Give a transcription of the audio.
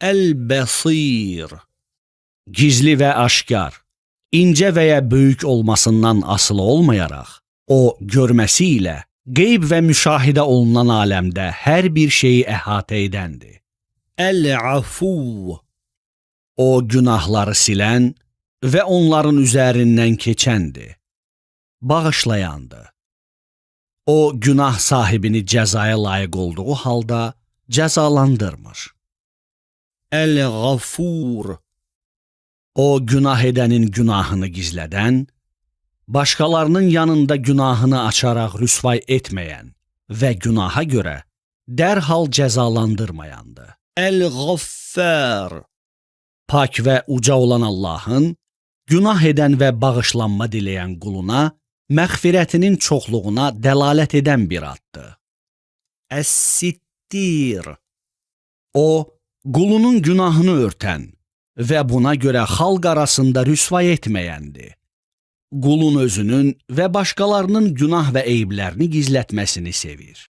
El-Bəsir. Gizli və aşkar, incə və ya böyük olmasından asılı olmayaraq, o görməsi ilə qeyb və müşahidə olunan aləmdə hər bir şeyi əhatə edəndir. El-Afu. O günahları silən və onların üzərindən keçəndir. Bağışlayandır. O günah sahibini cəzaya layiq olduğu halda cəzalandırmır. El-Ğafur. O günah edənin günahını gizlədən, başqalarının yanında günahını açaraq rüsvay etməyən və günaha görə dərhal cəzalandırmayandır. El-Ghaffar. Pak və uca olan Allahın, günah edən və bağışlanma diləyən quluna, məğfirətinin çoxluğuna dəlalət edən bir addır. Əs-Sittir. O, qulunun günahını örtən və buna görə xalq arasında rüsvay etməyəndir. Qulun özünün və başqalarının günah və eyblərini gizlətməsini sevir.